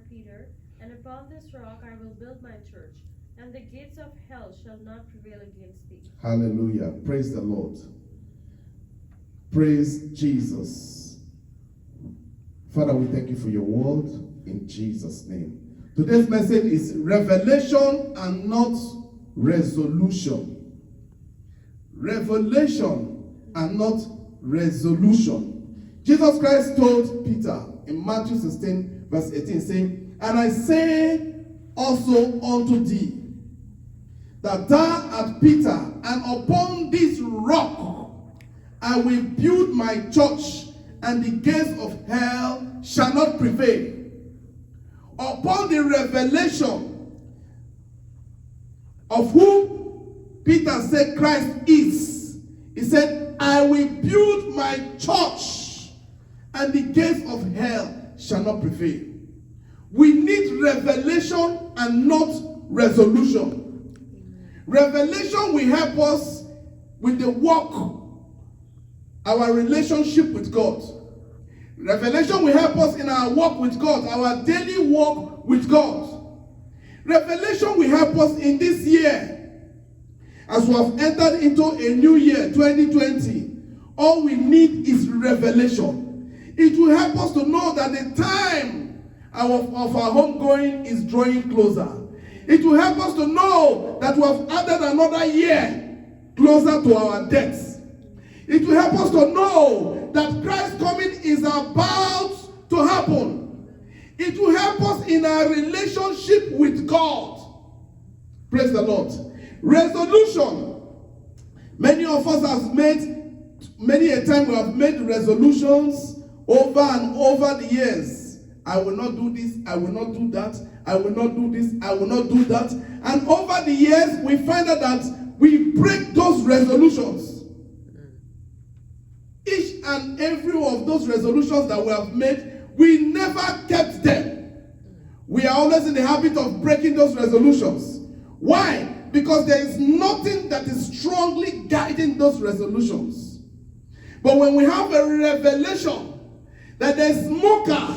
Peter, and upon this rock I will build my church, and the gates of hell shall not prevail against thee. Hallelujah. Praise the Lord. Praise Jesus. Father, we thank you for your word in Jesus' name. Today's message is revelation and not resolution. Revelation and not resolution. Jesus Christ told Peter in Matthew 16, verse 18, saying, "And I say also unto thee, that thou art Peter, and upon this rock I will build my church, and the gates of hell shall not prevail." Upon the revelation of who Peter said Christ is, he said, "I will build my church, and the gates of hell shall not prevail." We need revelation and not resolution. Revelation will help us with the walk, our relationship with God. Revelation will help us in our walk with God, our daily walk with God. Revelation will help us in this year. As we have entered into a new year, 2020, all we need is revelation. It will help us to know that the time of our homegoing is drawing closer. It will help us to know that we have added another year closer to our deaths. It will help us to know that Christ's coming is about to happen. It will help us in our relationship with God. Praise the Lord. Resolution. Many of us have made, many a time we have made resolutions over and over the years. I will not do this, I will not do that, I will not do this, I will not do that. And over the years, we find out that we break those resolutions. Each and every of those resolutions that we have made, we never kept them. We are always in the habit of breaking those resolutions. Why? Because there is nothing that is strongly guiding those resolutions. But when we have a revelation that the smoker,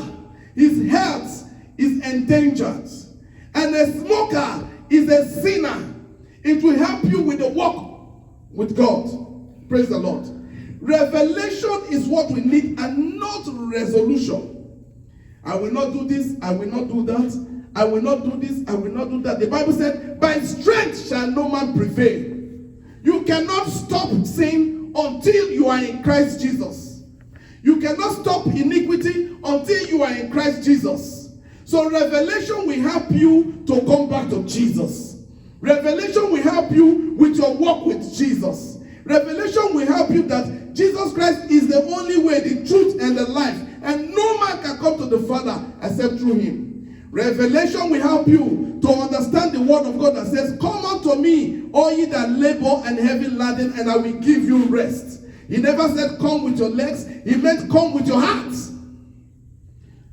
his health is endangered, and the smoker is a sinner, it will help you with the walk with God. Praise the Lord. Revelation is what we need and not resolution. I will not do this, I will not do that, I will not do this, I will not do that. The Bible said, "By strength shall no man prevail." You cannot stop sin until you are in Christ Jesus. You cannot stop iniquity until you are in Christ Jesus. So revelation will help you to come back to Jesus. Revelation will help you with your walk with Jesus. Revelation will help you that Jesus Christ is the only way, the truth, and the life. And no man can come to the Father except through him. Revelation will help you to understand the word of God that says, "Come unto me, all ye that labor and heavy laden, and I will give you rest." He never said, "Come with your legs." He meant, "Come with your heart."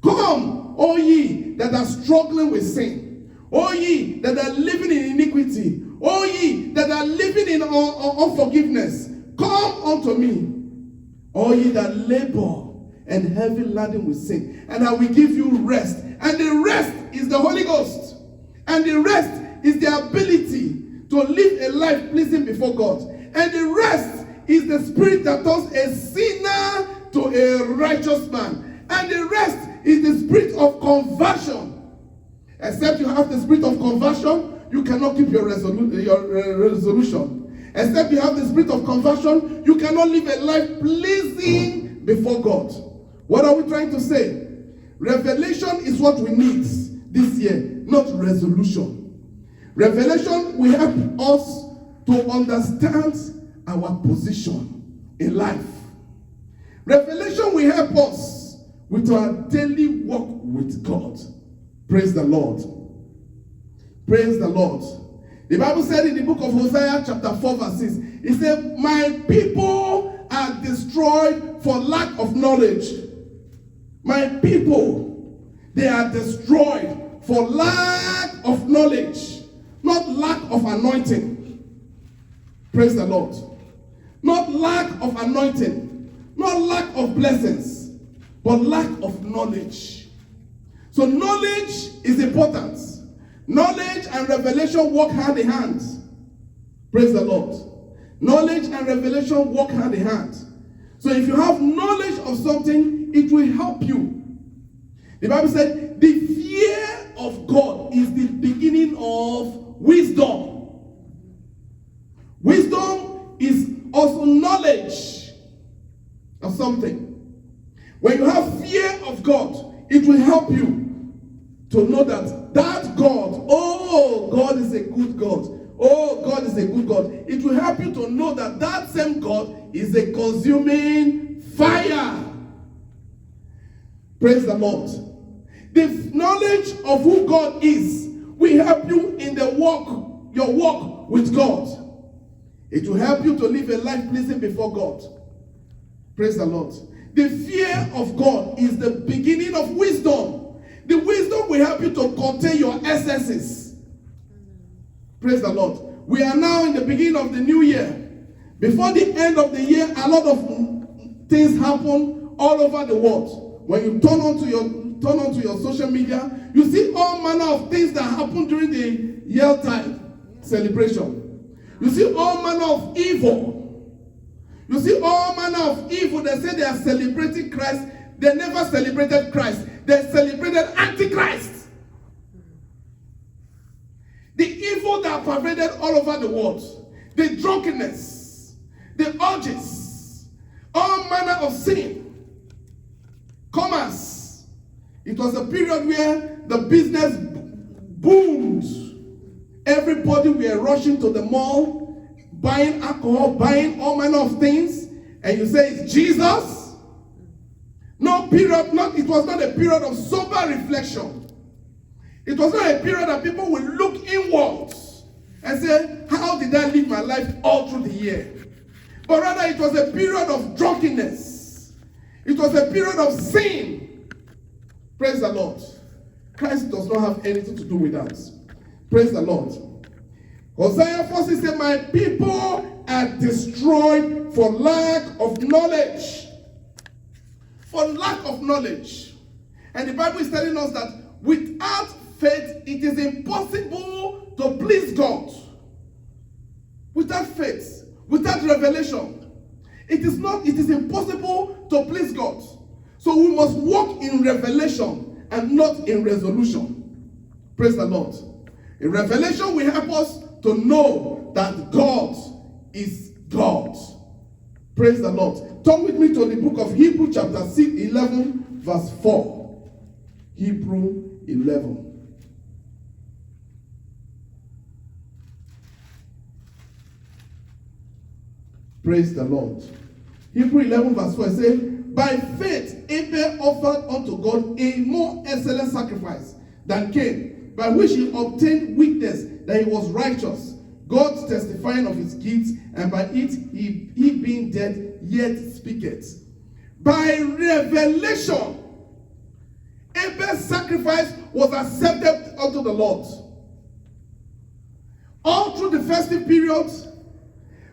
Come, all ye that are struggling with sin. All ye that are living in iniquity. All ye that are living in unforgiveness. Come unto me, all ye that labor and heavy laden with sin, and I will give you rest. And the rest is the Holy Ghost. And the rest is the ability to live a life pleasing before God. And the rest is the spirit that turns a sinner to a righteous man. And the rest is the spirit of conversion. Except you have the spirit of conversion, you cannot keep your resolution. Except you have the spirit of conversion, you cannot live a life pleasing before God. What are we trying to say? Revelation is what we need this year, not resolution. Revelation will help us to understand our position in life. Revelation will help us with our daily walk with God. Praise the Lord. Praise the Lord. The Bible said in the book of Hosea chapter 4 verse 6, it said, "My people are destroyed for lack of knowledge." My people, they are destroyed for lack of knowledge, not lack of anointing. Praise the Lord. Not lack of anointing, not lack of blessings, but lack of knowledge. So knowledge is important. Knowledge and revelation work hand in hand. Praise the Lord. Knowledge and revelation work hand in hand. So if you have knowledge of something, it will help you. The Bible said, the fear of God is the beginning of wisdom. Wisdom is also knowledge of something. When you have fear of God, it will help you to know that God, oh, God is a good God. Oh, God is a good God. It will help you to know that same God is a consuming fire. Praise the Lord. The knowledge of who God is will help you in your walk with God. It will help you to live a life pleasing before God. Praise the Lord. The fear of God is the beginning of wisdom. The wisdom will help you to contain your excesses. Praise the Lord. We are now in the beginning of the new year. Before the end of the year, a lot of things happen all over the world. When you turn onto your social media, you see all manner of things that happen during the Yuletide celebration. You see all manner of evil. You see all manner of evil. They say they are celebrating Christ. They never celebrated Christ. They celebrated Antichrist. The evil that pervaded all over the world. The drunkenness. The orgies. All manner of sin. Commerce. It was a period where the business boomed. Everybody were rushing to the mall, buying alcohol, buying all manner of things. And you say, it's Jesus? It was not a period of sober reflection. It was not a period that people will look inwards and say, how did I live my life all through the year? But rather it was a period of drunkenness. It was a period of sin. Praise the Lord. Christ does not have anything to do with that. Praise the Lord. Hosea 4:6 said, my people are destroyed for lack of knowledge. For lack of knowledge. And the Bible is telling us that without faith, it is impossible to please God. Without faith, without revelation, it is impossible to please God. So we must walk in revelation and not in resolution. Praise the Lord. In revelation will help us to know that God is God. Praise the Lord. Turn with me to the book of Hebrews chapter 11 verse 4. Hebrew 11. Praise the Lord. Hebrew 11 verse 4 says, by faith Abel offered unto God a more excellent sacrifice than Cain, by which he obtained witness that he was righteous, God testifying of his gifts, and by it he being dead yet speaketh. By revelation, Abel's sacrifice was accepted unto the Lord. All through the festive period,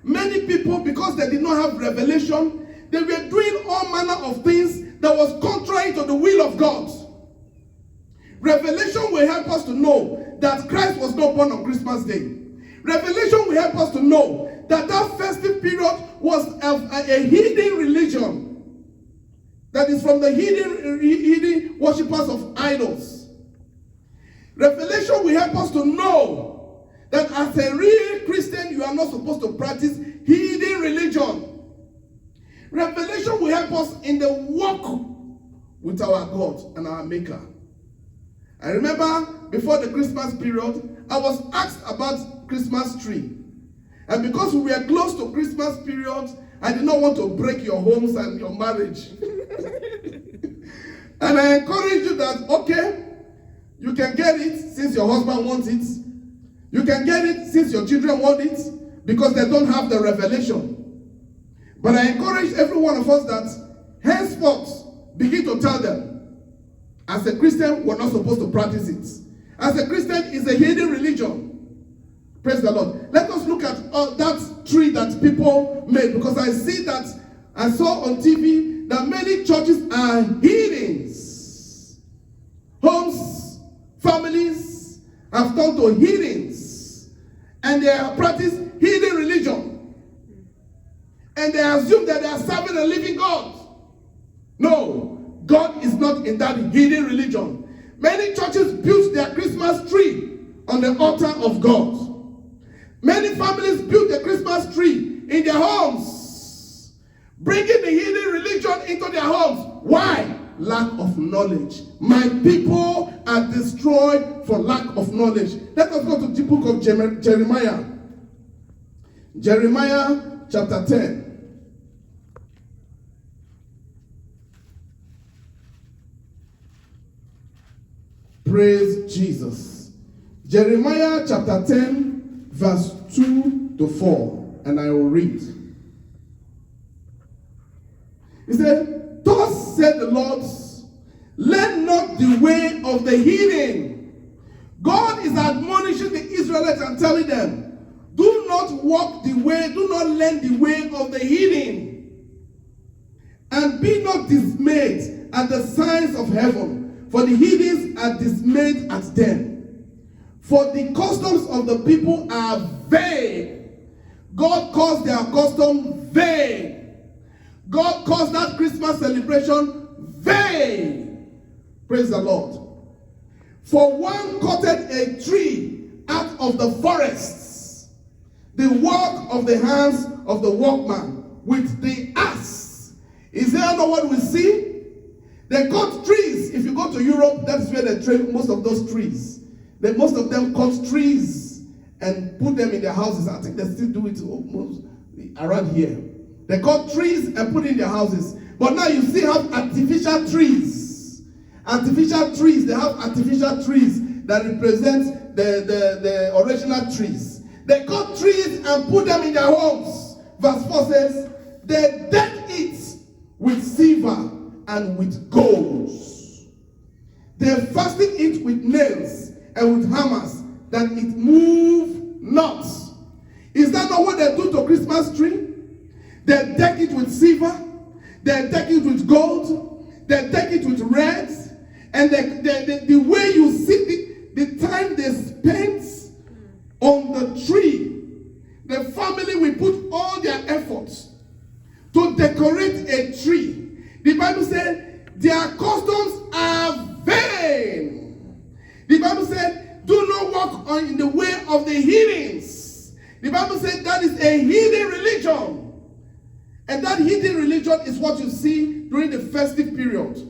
many people, because they did not have revelation, they were doing all manner of things that was contrary to the will of God. Revelation will help us to know that Christ was not born on Christmas Day. Revelation will help us to know that festive period was a hidden religion. That is from the hidden worshippers of idols. Revelation will help us to know that as a real Christian, you are not supposed to practice hidden religion. Revelation will help us in the walk with our God and our Maker. I remember before the Christmas period, I was asked about Christmas tree. And because we were close to Christmas period, I did not want to break your homes and your marriage. And I encourage you that, okay, you can get it since your husband wants it. You can get it since your children want it, because they don't have the revelation. But I encourage every one of us that henceforth begin to tell them, as a Christian, we're not supposed to practice it. As a Christian, it's a hidden religion. Praise the Lord. Let us look at that tree that people made, because I see that, I saw on TV that many churches are hidden. homes, families have turned to heathens, and they have practiced heathen religion, and they assume that they are serving a living God. No, God is not in that heathen religion. Many churches built their Christmas tree on the altar of God. Many families built the Christmas tree in their homes, bringing the heathen religion into their homes. Why? Lack of knowledge. My people are destroyed for lack of knowledge. Let us go to the book of Jeremiah. Jeremiah chapter 10. Praise Jesus. Jeremiah chapter 10, verse 2 to 4. And I will read. He said, "Thus said the Lord, let not the way of the heathen." God is admonishing the Israelites and telling them, do not walk the way, do not learn the way of the heathen. And be not dismayed at the signs of heaven, for the heathens are dismayed at them. For the customs of the people are vain. God calls their custom vain. God calls that Christmas celebration vain. Praise the Lord. For one cutted a tree out of the forests, the work of the hands of the workman with the axe. Is there not what we see? They cut trees. If you go to Europe, that's where they trade most of those trees. Most of them cut trees and put them in their houses. I think they still do it almost around here. They cut trees and put in their houses. But now you still have artificial trees. Artificial trees. They have artificial trees that represent the original trees. They cut trees and put them in their homes. Verse 4 says, they deck it with silver and with gold. They fasten it with nails and with hammers, that it move not. Is that not what they do to Christmas tree? They deck it with silver, they deck it with gold, they deck it with red, and the way you see the time they spent on the tree, the family will put all their efforts to decorate a tree. The Bible said their customs are vain. The Bible said, do not walk in the way of the heathens. The Bible said that is a heathen religion. And that heathen religion is what you see during the festive period.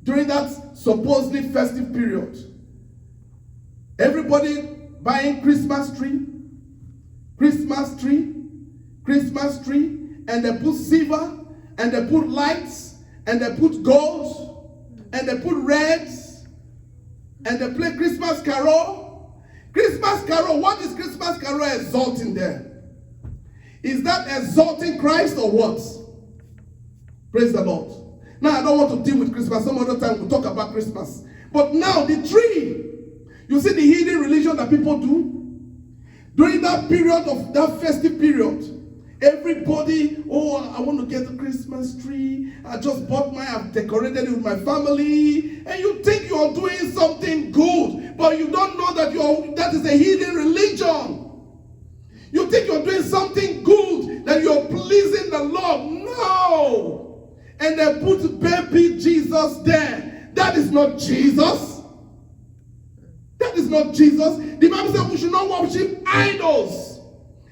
During that supposedly festive period. Everybody buying Christmas tree, Christmas tree, Christmas tree, and they put silver, and they put lights, and they put gold, and they put reds, and they play Christmas carol. Christmas carol, what is Christmas carol exalting there? Is that exalting Christ or what? Praise the Lord. Now, I don't want to deal with Christmas. Some other time we'll talk about Christmas. But now, the tree. You see the heathen religion that people do? During that period of that festive period, everybody, oh, I want to get a Christmas tree. I just bought mine. I've decorated it with my family. And you think you're doing something good, but you don't know that that is a heathen religion. You think you're doing something good, that you're pleasing the Lord. No. And they put baby Jesus there. That is not Jesus. That is not Jesus. The Bible says we should not worship idols.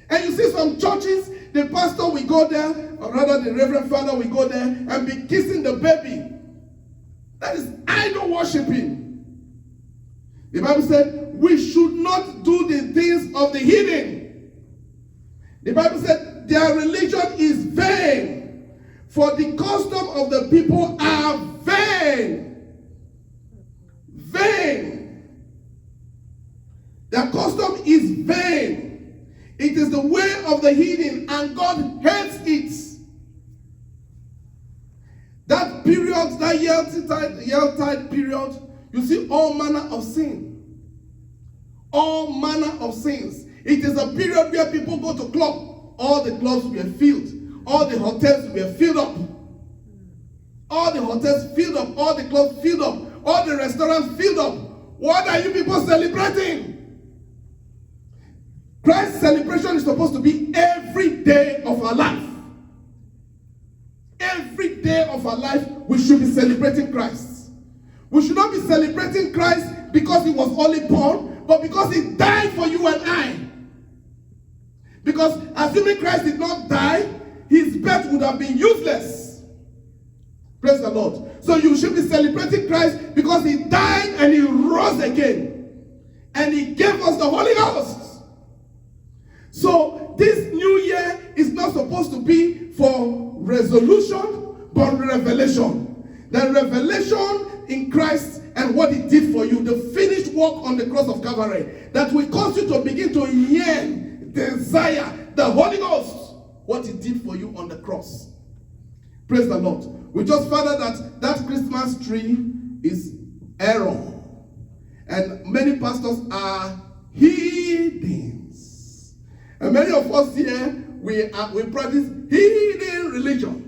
And you see some churches, the pastor will go there, or rather the reverend father will go there and be kissing the baby. That is idol worshiping. The Bible said we should not do the things of the heathen. The Bible said their religion is vain, for the custom of the people are vain. Vain. Their custom is vain. It is the way of the heathen, and God hates it. That period, that Yuletide period, you see all manner of sin. All manner of sins. It is a period where people go to club. All the clubs were filled. All the hotels were filled up. All the hotels filled up. All the clubs filled up. all the restaurants filled up. What are you people celebrating? Christ's celebration is supposed to be every day of our life. Every day of our life, we should be celebrating Christ. We should not be celebrating Christ because he was only born, but because he died for you and I. Because assuming Christ did not die, his birth would have been useless. Praise the Lord. So you should be celebrating Christ because he died and he rose again. And he gave us the Holy Ghost. So this new year is not supposed to be for resolution, but revelation. The revelation in Christ and what he did for you, the finished work on the cross of Calvary, that will cause you to begin to yearn, desire the Holy Ghost, what he did for you on the cross. Praise the Lord. We just found out that Christmas tree is error. And many pastors are heathens. And many of us here, we practice heathen religion.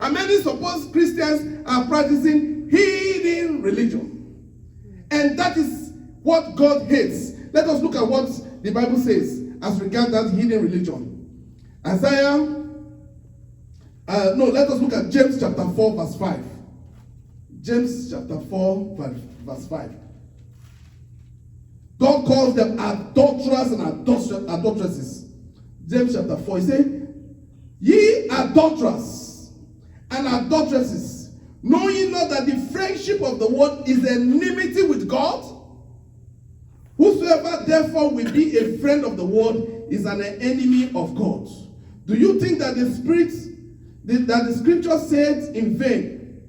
And many supposed Christians are practicing heathen religion. And that is what God hates. Let us look at what the Bible says as regards that heathen religion. Let us look at James chapter 4 verse 5. James chapter 4 verse 5. God calls them adulterers and adulteresses. James chapter 4, he says, ye adulterers and adulteresses, knowing not that the friendship of the world is enmity with God? Whosoever therefore will be a friend of the world is an enemy of God. Do you think that the scripture says in vain,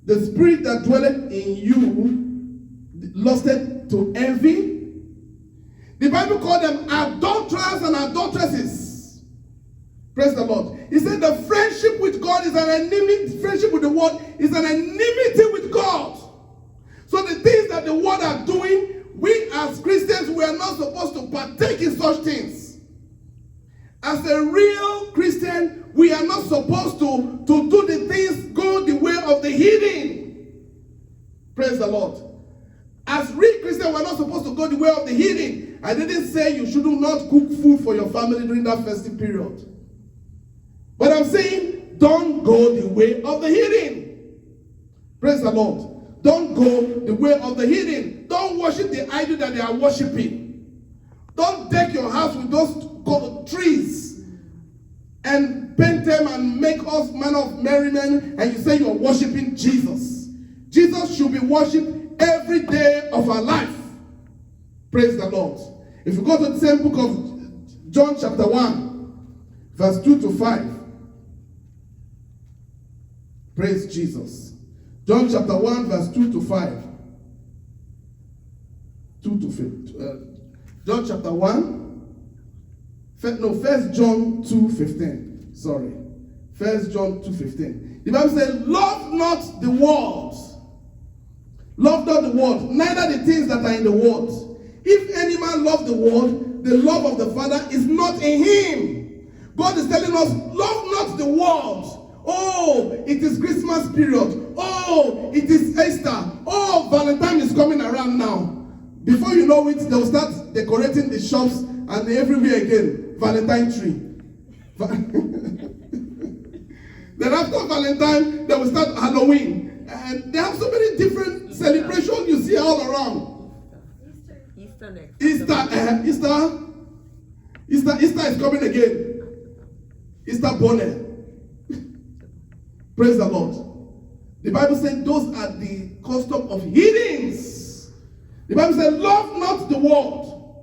the spirit that dwelleth in you lusted to envy? The Bible called them adulterers and adulteresses. Praise the Lord. He said the friendship with God is an enemy, friendship with the world is an enmity with God. So the things that the world are doing, we as Christians, we are not supposed to partake in such things. As a real Christian, we are not supposed to do the things go the way of the heathen. Praise the Lord. As real Christians, we are not supposed to go the way of the heathen. I didn't say you should not cook food for your family during that festive period. But I'm saying, don't go the way of the heathen. Praise the Lord. Don't go the way of the heathen. Don't worship the idol that they are worshiping. Don't deck your house with those trees and paint them and make us manner of merriment, and you say you are worshiping Jesus. Jesus should be worshipped every day of our life. Praise the Lord. If you go to the same book of John chapter 1, verse 2 to 5. Praise Jesus. John chapter 1, verse 2 to 5. 2 to 5. John chapter 1. First John 2:15. Sorry. First John 2:15. The Bible says, love not the world. Love not the world, neither the things that are in the world. If any man love the world, the love of the Father is not in him. God is telling us, love not the world. Oh, it is Christmas period. Oh, it is Easter. Oh, Valentine is coming around now. Before you know it, they'll start decorating the shops and everywhere again. Valentine tree. Then after Valentine, they will start Halloween. And they have so many different celebrations you see all around. Easter is coming again. Easter bonnet. Praise the Lord. The Bible said those are the custom of heathens. The Bible said, love not the world,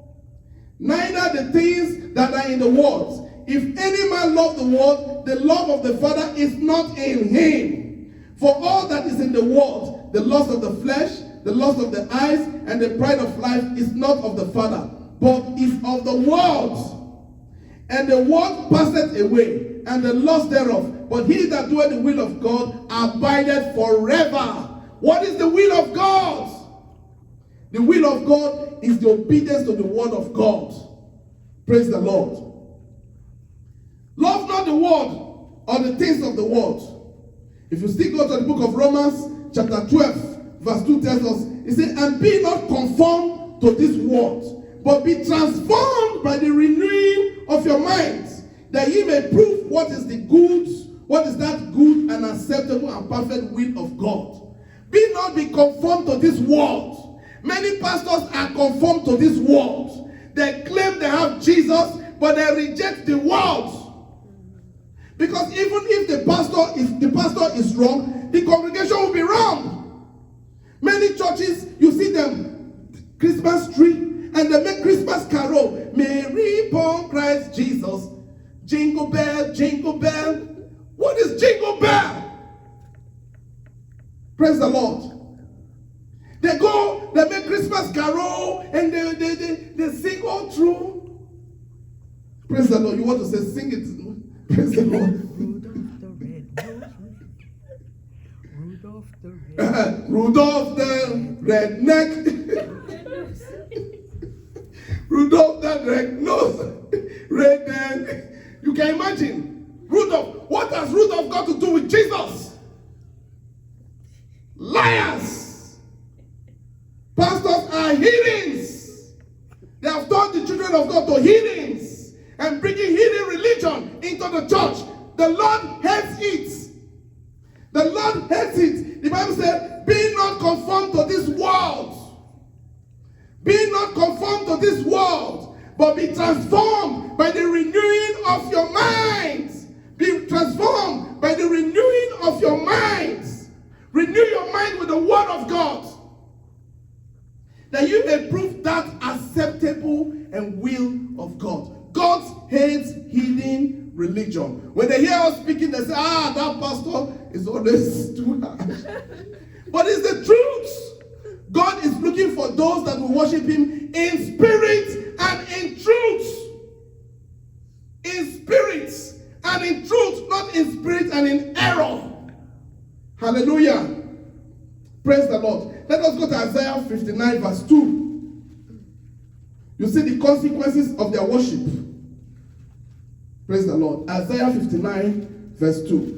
neither the things that are in the world. If any man love the world, the love of the Father is not in him. For all that is in the world, the lust of the flesh, the lust of the eyes, and the pride of life is not of the Father, but is of the world. And the world passeth away, and the lust thereof. But he that doeth the will of God abideth forever. What is the will of God? The will of God is the obedience to the word of God. Praise the Lord. Love not the world or the things of the world. If you still go to the book of Romans, chapter 12, verse 2 tells us, he said, and be not conformed to this world, but be transformed by the renewing of your minds, that ye may prove what is that good and acceptable and perfect will of God. Be not be conformed to this world. Many pastors are conformed to this world. They claim they have Jesus, but they reject the world. Because even if the pastor is wrong, the congregation will be wrong. Many churches, you see them, Christmas tree, and they make Christmas carol. Mary born Christ Jesus. Jingle bell, jingle bell. What is jingle bell? Praise the Lord. They go, they make Christmas carol, and they sing all through. Praise the Lord. You want to say, sing it. Praise the Lord. Rudolph the redneck. Rudolph the redneck. You can imagine. Rudolph. What has Rudolph got to do with Jesus? Liars. Pastors are heathens. They have turned the children of God to heathens and bringing heathen religion into the church. The Lord hates it. The Lord hates it. The Bible said, be not conformed to this world. Be not conformed to this world, but be transformed by the renewing of your minds. Be transformed by the renewing of your minds. Renew your mind with the word of God, that you may prove that acceptable and will of God. God hates heathen religion. When they hear us speaking, they say, that pastor is always too harsh. But it's the truth. God is looking for those that will worship him in spirit and in truth. In spirit and in truth, not in spirit and in error. Hallelujah. Praise the Lord. Let us go to Isaiah 59 verse 2. You see the consequences of their worship. Praise the Lord. Isaiah 59 verse 2.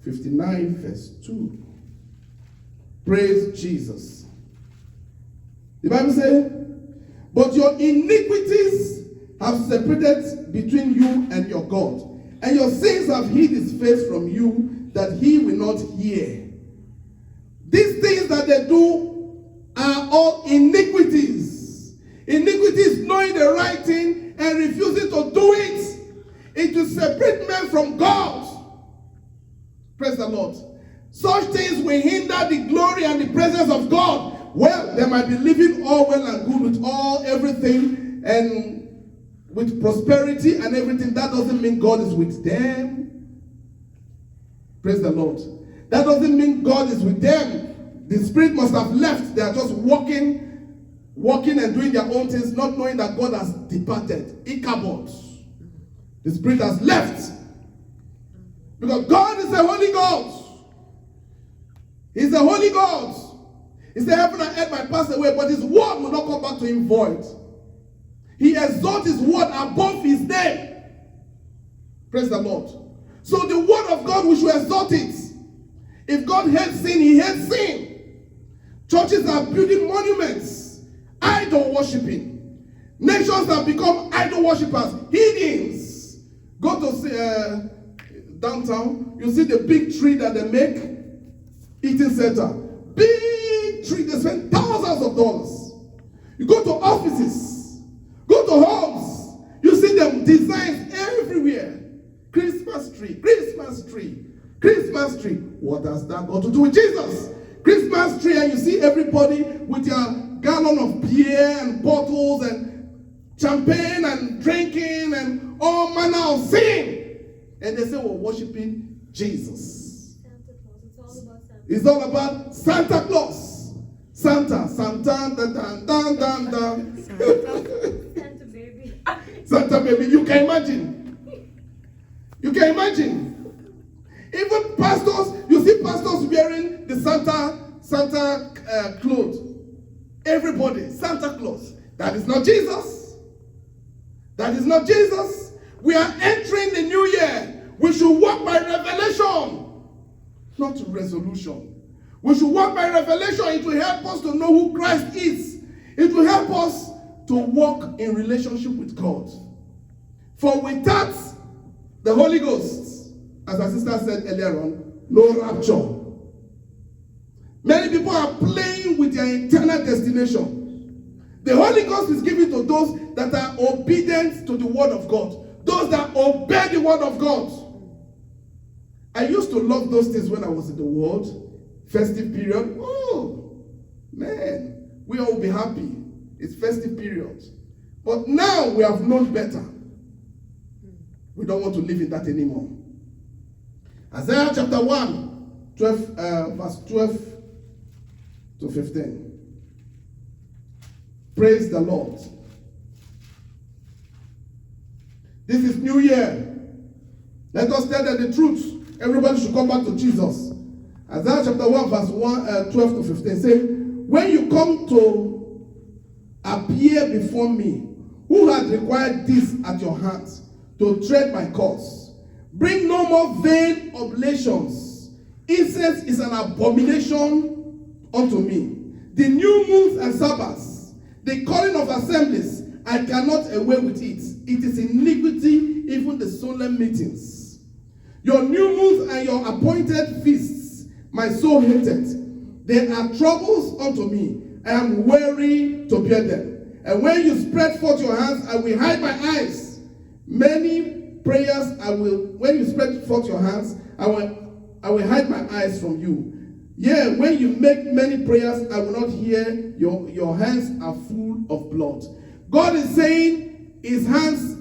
59 verse 2. Praise Jesus. The Bible says, but your iniquities have separated between you and your God, and your sins have hid his face from you, that he will not hear. These things that they do are all iniquities. Iniquities, knowing the right thing and refusing to do it. It will separate men from God. Praise the Lord. Such things will hinder the glory and the presence of God. Well, they might be living all well and good with everything and with prosperity and everything. That doesn't mean God is with them. Praise the Lord. That doesn't mean God is with them. The spirit must have left. They are just walking and doing their own things, not knowing that God has departed. Ichabod. The spirit has left. Because God is a holy God. He's a holy God. He said, heaven and earth might pass away, but his word will not come back to him void. He exalts his word above his name. Praise the Lord. So the word of God, we should exalt it. If God hates sin, he hates sin. Churches are building monuments, idol worshipping. Nations have become idol worshippers, heathens. Go to downtown, you see the big tree that they make, eating center. Big tree, they spend thousands of dollars. You go to offices, go to homes, you see them designs everywhere. Christmas tree, Christmas tree, Christmas tree. What has that got to do with Jesus? Christmas tree, and you see everybody with their gallon of beer and bottles and champagne and drinking and all manner of sin. And they say we're worshiping Jesus. Santa Claus. It's all about Santa. It's all about Santa Claus. Santa, dan, dan, dan, dan. Santa baby. Santa baby. You can imagine. You can imagine. Even pastors, you see pastors wearing the Santa clothes. Everybody, Santa Claus. That is not Jesus. That is not Jesus. We are entering the new year. We should walk by revelation. not resolution. We should walk by revelation. It will help us to know who Christ is. It will help us to walk in relationship with God. For without the Holy Ghost, as our sister said earlier on, no rapture. Many people are playing with their eternal destination. The Holy Ghost is given to those that are obedient to the word of God. Those that obey the word of God. I used to love those things when I was in the world. Festive period. Oh, man. We all will be happy. It's festive period. But now we have known better. We don't want to live in that anymore. Isaiah chapter 1, verse 12 to 15. Praise the Lord. This is New Year. Let us tell them the truth. Everybody should come back to Jesus. Isaiah chapter 1, verse 12 to 15. Say, when you come to appear before me, who has required this at your hands to tread my cause? Bring no more vain oblations. Incense is an abomination unto me. The new moons and Sabbaths, the calling of assemblies, I cannot away with it. It is iniquity, even the solemn meetings. Your new moons and your appointed feasts, my soul hated. They are troubles unto me. I am weary to bear them. And when you spread forth your hands, I will hide my eyes. Many prayers when you spread forth your hands, I will hide my eyes from you. Yeah, when you make many prayers, I will not hear. Your hands are full of blood. God is saying his hands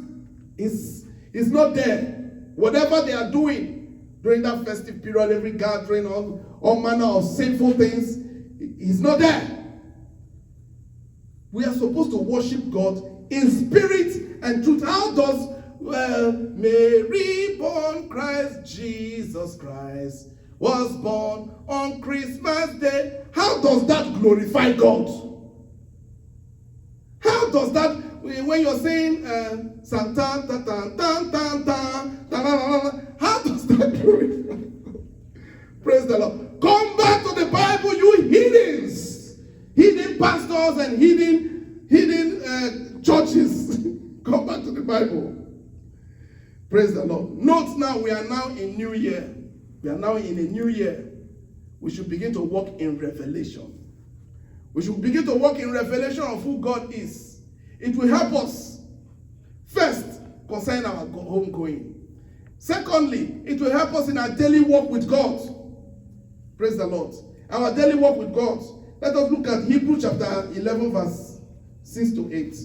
is not there. Whatever they are doing during that festive period, every gathering, all manner of sinful things, he's not there. We are supposed to worship God in spirit and truth. How does Mary born Christ, Jesus Christ was born on Christmas Day? How does that glorify God? How does that, when you're saying Santa, how does that glorify God? Praise the Lord. Come back to the Bible, you heathens, hidden pastors and hidden churches. Come back to the Bible. Praise the Lord. Note now, we are now in New Year. We are now in a new year. We should begin to walk in revelation. We should begin to walk in revelation of who God is. It will help us, first, concerning our homegoing. Secondly, it will help us in our daily walk with God. Praise the Lord. Our daily walk with God. Let us look at Hebrews chapter 11, verse 6 to 8.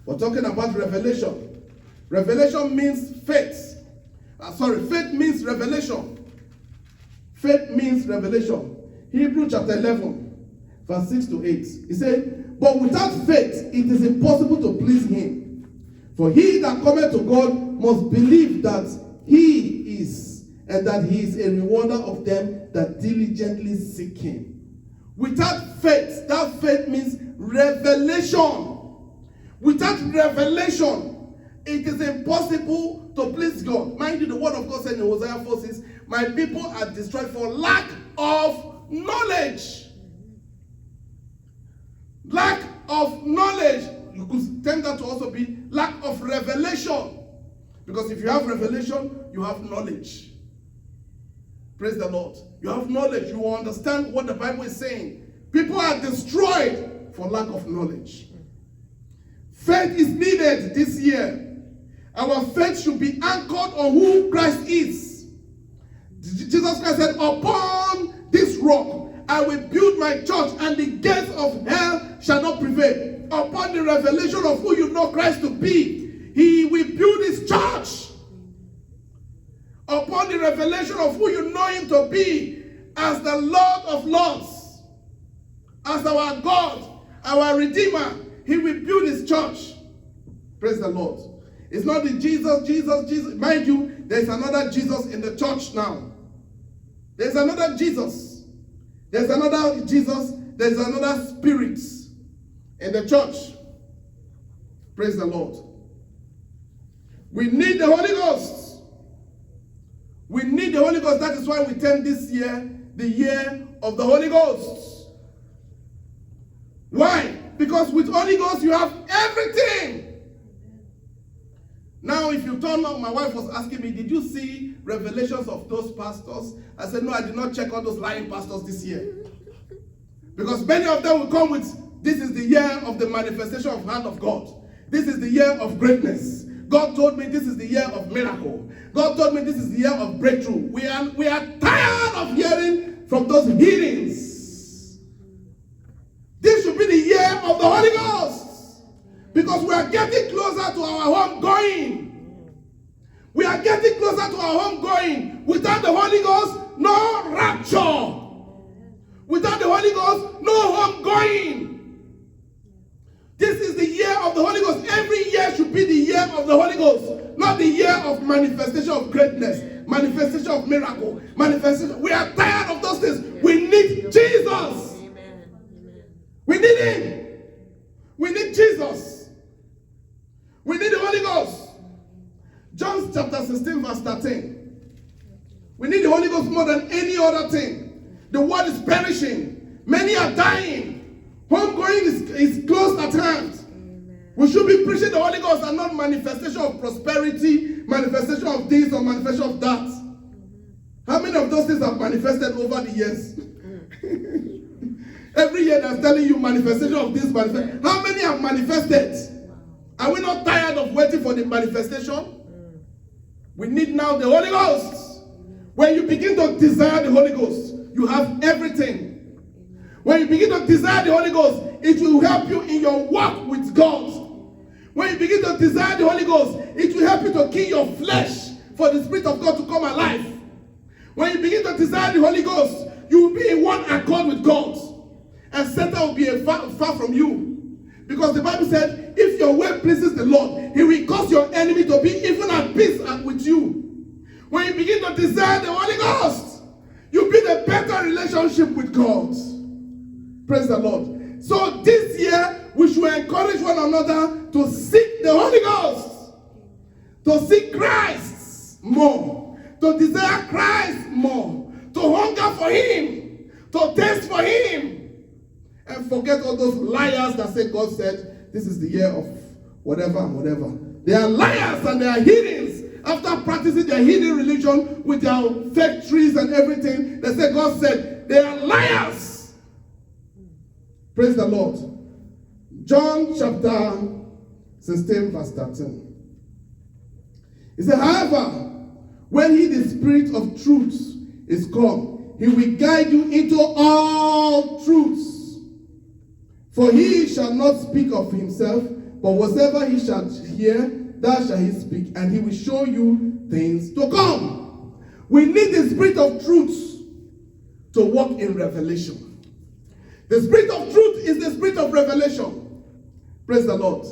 We're talking about revelation. Revelation means faith. Faith means revelation. Faith means revelation. Hebrews chapter 11, verse 6 to 8. He said, but without faith, it is impossible to please him. For he that cometh to God must believe that he is, and that he is a rewarder of them that diligently seek him. Without faith, that faith means revelation. Without revelation, it is impossible to please God. Mind you, the word of God said in Hosea 4 says, my people are destroyed for lack of knowledge. Lack of knowledge. You could tend that to also be lack of revelation. Because if you have revelation, you have knowledge. Praise the Lord. You have knowledge. You will understand what the Bible is saying. People are destroyed for lack of knowledge. Faith is needed this year. Our faith should be anchored on who Christ is. Jesus Christ said, upon this rock I will build my church, and the gates of hell shall not prevail. Upon the revelation of who you know Christ to be, he will build his church. Upon the revelation of who you know him to be as the Lord of Lords, as our God, our Redeemer, he will build his church. Praise the Lord. It's not the Jesus. Mind you, there's another Jesus in the church now. There's another Jesus. There's another Jesus. There's another spirit in the church. Praise the Lord. We need the Holy Ghost. We need the Holy Ghost. That is why we term this year the year of the Holy Ghost. Why? Because with Holy Ghost you have everything. Now, if you turn up, my wife was asking me, did you see revelations of those pastors? I said, no, I did not check all those lying pastors this year. Because many of them will come with, this is the year of the manifestation of hand of God. This is the year of greatness. God told me this is the year of miracle. God told me this is the year of breakthrough. We are tired of hearing from those healings. This should be the year of the Holy Ghost. Because we are getting closer to our home going. We are getting closer to our home going. Without the Holy Ghost, no rapture. Without the Holy Ghost, no home going. This is the year of the Holy Ghost. Every year should be the year of the Holy Ghost. Not the year of manifestation of greatness. Manifestation of miracle. Manifestation. We are tired of those things. We need Jesus. We need Him. We need Jesus. We need the Holy Ghost. John chapter 16 verse 13. We need the Holy Ghost more than any other thing. The world is perishing. Many are dying. Homegoing is close at hand. We should be preaching the Holy Ghost and not manifestation of prosperity, manifestation of this or manifestation of that. How many of those things have manifested over the years? Every year that's telling you manifestation of this, manifestation. How many have manifested? Are we not tired of waiting for the manifestation? We need now the Holy Ghost. When you begin to desire the Holy Ghost, you have everything. When you begin to desire the Holy Ghost, it will help you in your walk with God. When you begin to desire the Holy Ghost, it will help you to kill your flesh for the Spirit of God to come alive. When you begin to desire the Holy Ghost, you will be in one accord with God. And Satan will be far from you. Because the Bible said, if your way pleases the Lord, He will cause your enemy to be even at peace with you. When you begin to desire the Holy Ghost, you build a better relationship with God. Praise the Lord. So this year, we should encourage one another to seek the Holy Ghost. To seek Christ more. To desire Christ more. To hunger for Him. To taste for Him. And forget all those liars that say God said, this is the year of whatever and whatever. They are liars and they are heathens. After practicing their heathen religion with their fake trees and everything, they say God said, they are liars. Praise the Lord. John chapter 16 verse 13. He said, however, when He, the Spirit of truth, is come, He will guide you into all truths. For He shall not speak of Himself, but whatsoever He shall hear, that shall He speak, and He will show you things to come. We need the Spirit of truth to walk in revelation. The Spirit of truth is the Spirit of revelation. Praise the Lord.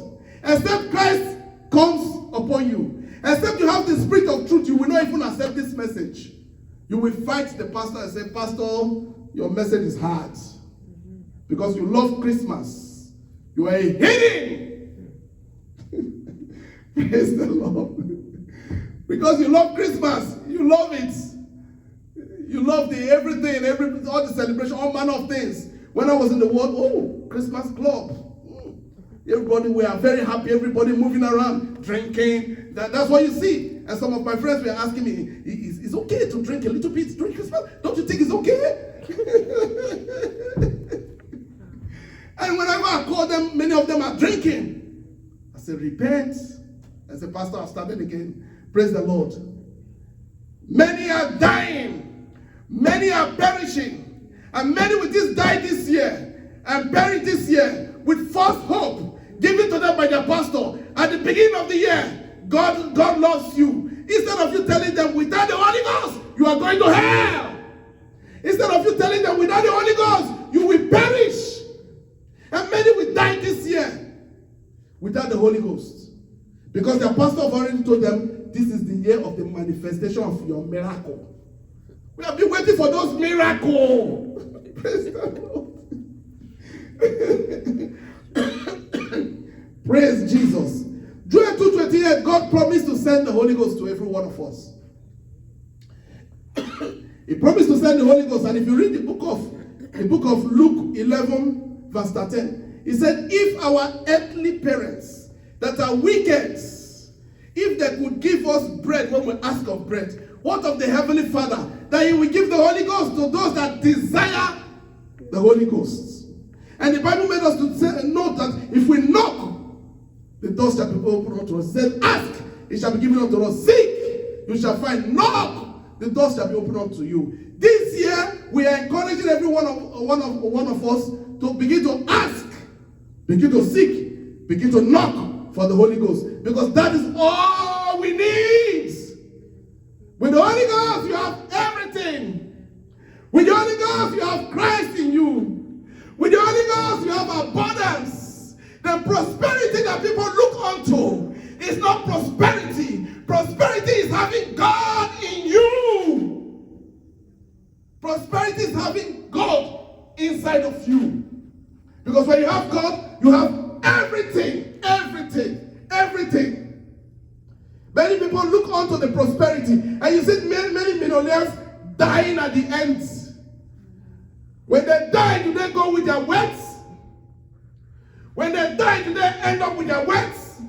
Except Christ comes upon you, except you have the Spirit of truth, you will not even accept this message. You will fight the pastor and say, Pastor, your message is hard. Because you love Christmas. You are a heathen. Praise the Lord. Because you love Christmas. You love it. You love the everything, all the celebration, all manner of things. When I was in the world, Christmas club. Everybody, we are very happy. Everybody moving around, drinking. That's what you see. And some of my friends were asking me, it's okay to drink a little bit during Christmas? Don't you think it's okay? And whenever I call them, many of them are drinking. I say, repent. I say, Pastor, I've started again. Praise the Lord. Many are dying. Many are perishing. And many will just die this year and buried this year with false hope given to them by their pastor. At the beginning of the year, God loves you. Instead of you telling them, without the Holy Ghost, you are going to hell. Instead of you telling them, without the Holy Ghost, you will perish. And many will die this year without the Holy Ghost. Because their pastor have already told them, this is the year of the manifestation of your miracle. We have been waiting for those miracles. Praise the Lord. Praise Jesus. Joel 2:28, God promised to send the Holy Ghost to every one of us. He promised to send the Holy Ghost. And if you read the book of Luke 11, verse 13, he said, if our earthly parents that are wicked, if they could give us bread when we ask of bread, what of the Heavenly Father, that He will give the Holy Ghost to those that desire the Holy Ghost. And the Bible made us to say, note that if we knock, the doors shall be opened unto us. It said, ask, it shall be given unto us. Seek, you shall find. Knock, the doors shall be opened unto you. This year, we are encouraging every one of us to begin to ask, begin to seek, begin to knock for the Holy Ghost. Because that is all we need. With the Holy Ghost, you have everything. With the Holy Ghost, you have Christ in you. With the Holy Ghost, you have abundance. The prosperity that people look unto is not prosperity. Prosperity is having God in you. Prosperity is having God inside of you. Because when you have God, you have everything, everything, everything. Many people look onto the prosperity, and you see many millionaires dying at the end. When they die, do they go with their wealth? When they die, do they end up with their wealth?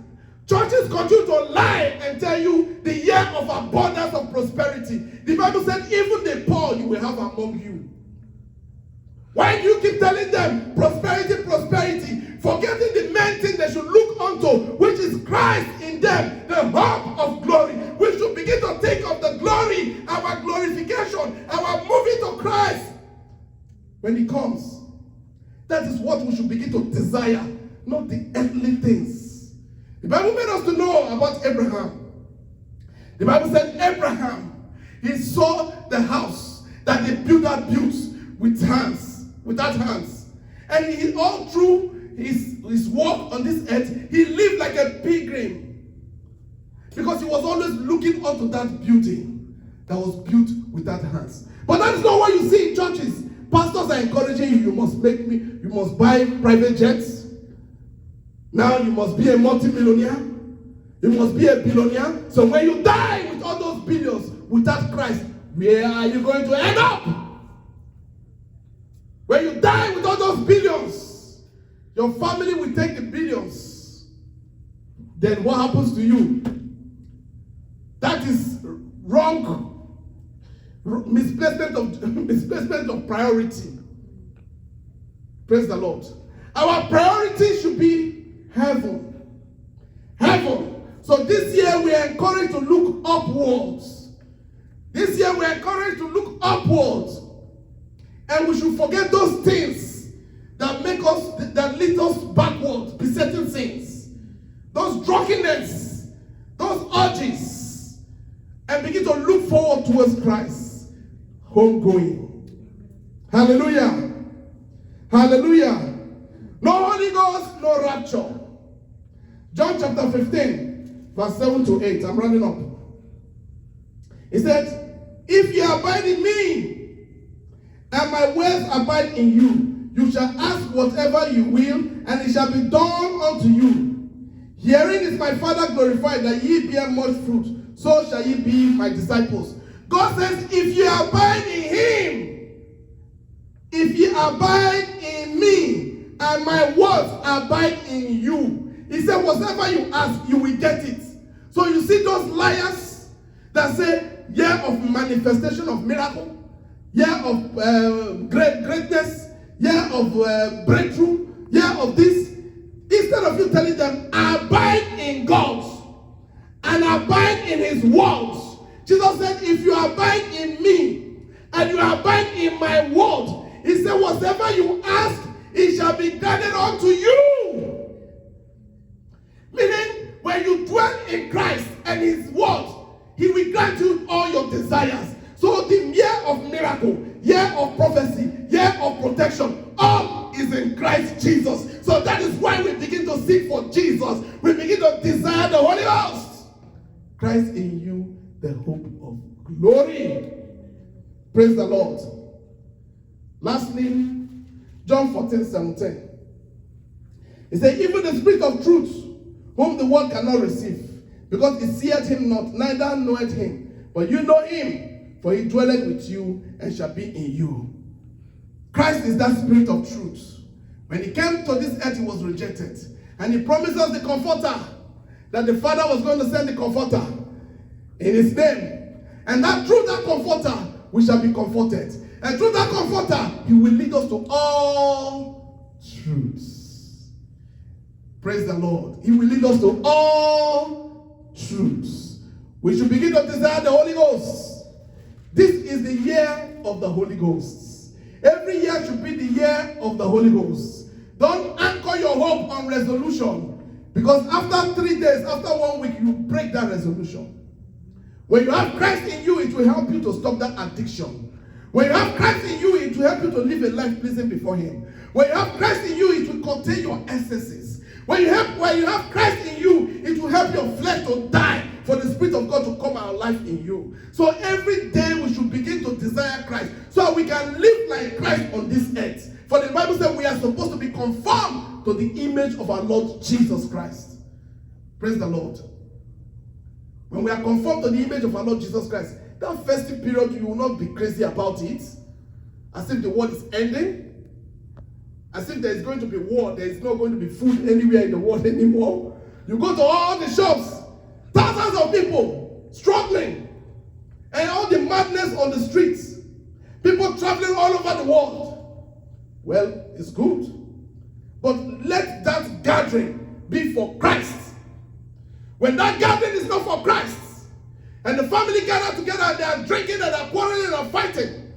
Churches continue to lie and tell you the year of abundance of prosperity. The Bible said, even the poor you will have among you. Why do you keep telling them prosperity, prosperity, forgetting the main thing they should look unto, which is Christ in them, the hope of glory? We should begin to think of the glory, our glorification, our moving to Christ when He comes. That is what we should begin to desire, not the earthly things. The Bible made us to know about Abraham. The Bible said Abraham, he saw the house that the builder built with hands, without hands. And he, all through his walk on this earth, he lived like a pilgrim. Because he was always looking onto that building that was built without hands. But that is not what you see in churches. Pastors are encouraging you, you must buy private jets. Now you must be a multi-millionaire. You must be a billionaire. So when you die with all those billions without Christ, where are you going to end up? When you die with all those billions, your family will take the billions. Then what happens to you? That is wrong. Misplacement of priority. Praise the Lord. Our priority should be heaven. Heaven. So this year we are encouraged to look upwards. This year we are encouraged to look upwards. And we should forget those things that make us, that lead us backwards, besetting sins. Those drunkenness, those urges. And begin to look forward towards Christ. Homegoing. Hallelujah. Hallelujah. No Holy Ghost, no rapture. John chapter 15, verse 7 to 8. I'm running up. He said, if you abide in me, and my words abide in you, you shall ask whatever you will, and it shall be done unto you. Herein is my Father glorified, that ye bear much fruit, so shall ye be my disciples. God says, if you abide in Him, if you abide in me, and my words abide in you, He said, whatever you ask, you will get it. So you see those liars that say, year of manifestation of miracle, year of greatness, year of breakthrough, year of this. Instead of you telling them, abide in God and abide in His words. Jesus said, if you abide in me and you abide in my word, He said, whatever you ask, it shall be granted unto you. Meaning, when you dwell in Christ and His word, He will grant you all your desires. So the year of miracle, year of prophecy, year of protection, all is in Christ Jesus. So that is why we begin to seek for Jesus. We begin to desire the Holy Ghost. Christ in you, the hope of glory. Praise the Lord. Lastly, John 14:17. He said, even the Spirit of truth, whom the world cannot receive, because it seeth him not, neither knoweth him. But you know him, for he dwelleth with you and shall be in you. Christ is that Spirit of truth. When he came to this earth, he was rejected. And he promised us the Comforter, that the Father was going to send the Comforter in his name. And that through that Comforter, we shall be comforted. And through that Comforter, he will lead us to all truths. Praise the Lord. He will lead us to all truths. We should begin to desire the Holy Ghost. This is the year of the Holy Ghost. Every year should be the year of the Holy Ghost. Don't anchor your hope on resolution, because after 3 days, after 1 week, you break that resolution. When you have Christ in you, it will help you to stop that addiction. When you have Christ in you, it will help you to live a life pleasing before him. When you have Christ in you, it will contain your excesses. When you have Christ in you, it will help your flesh to die for the Spirit of God to come out life in you. So every day we should begin to desire Christ, so we can live like Christ on this earth. For the Bible says we are supposed to be conformed to the image of our Lord Jesus Christ. Praise the Lord. When we are conformed to the image of our Lord Jesus Christ, that festive period, you will not be crazy about it, as if the world is ending, as if there is going to be war, there is not going to be food anywhere in the world anymore. You go to all the shops, thousands of people struggling, and all the madness on the streets, people traveling all over the world. Well, it's good, but let that gathering be for Christ. When that gathering is not for Christ, and the family gather together and they are drinking and they are quarreling and are fighting,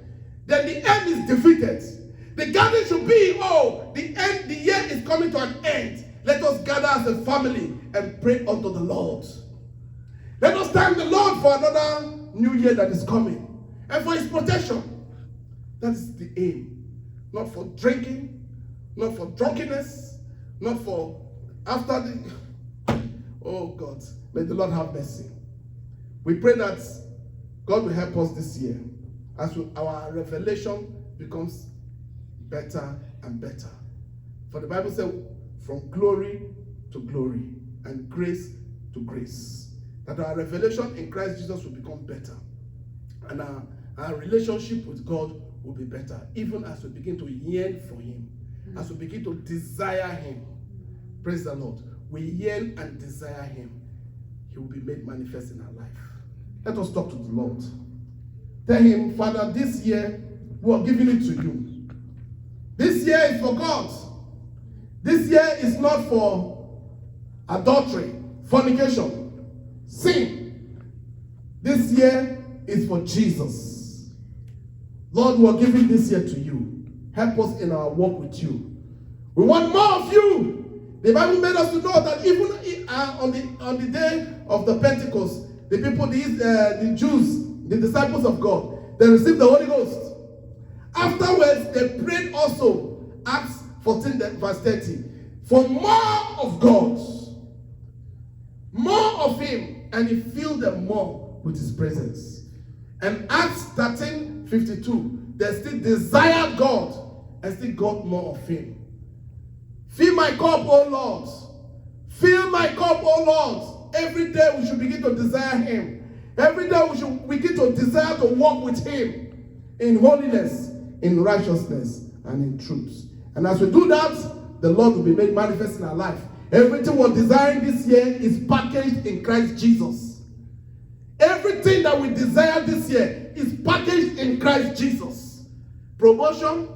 then the end is defeated. The gathering should be, the year is coming to an end. Let us gather as a family and pray unto the Lord. Let us thank the Lord for another new year that is coming, and for his protection. That is the aim. Not for drinking, not for drunkenness, not for after the... Oh God, may the Lord have mercy. We pray that God will help us this year as our revelation becomes better and better. For the Bible says, from glory to glory and grace to grace, that our revelation in Christ Jesus will become better, and our relationship with God will be better, even as we begin to yearn for him, as we begin to desire him. Praise the Lord. We yearn and desire him. He will be made manifest in our life. Let us talk to the Lord. Tell him, Father, this year we are giving it to you. This year is for God. This year is not for adultery, fornication, sin. This year is for Jesus. Lord, we are giving this year to you. Help us in our walk with you. We want more of you. The Bible made us to know that even on the day of the Pentecost, the people, the Jews, the disciples of God, they received the Holy Ghost. Afterwards, they prayed also, Acts 14 verse 30, for more of God, more of him, and he filled them more with his presence. And Acts 13:52, they still desired God and still got more of him. Fill my cup, O Lord. Fill my cup, O Lord. Every day we should begin to desire him. Every day we should begin to desire to walk with him in holiness, in righteousness, and in truth. And as we do that, the Lord will be made manifest in our life. Everything we're desiring this year is packaged in Christ Jesus. Everything that we desire this year is packaged in Christ Jesus. Promotion,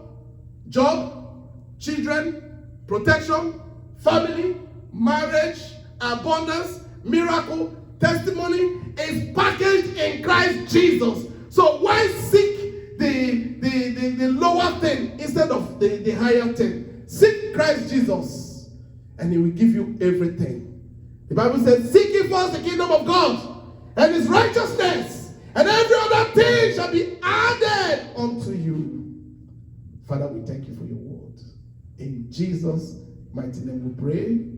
job, children, protection, family, marriage, abundance, miracle, testimony is packaged in Christ Jesus. So why seek the lower thing instead of the higher thing? Seek Christ Jesus and he will give you everything. The Bible says, seek ye first the kingdom of God and his righteousness, and every other thing shall be added unto you. Father, we thank you for your word. In Jesus' mighty name we pray.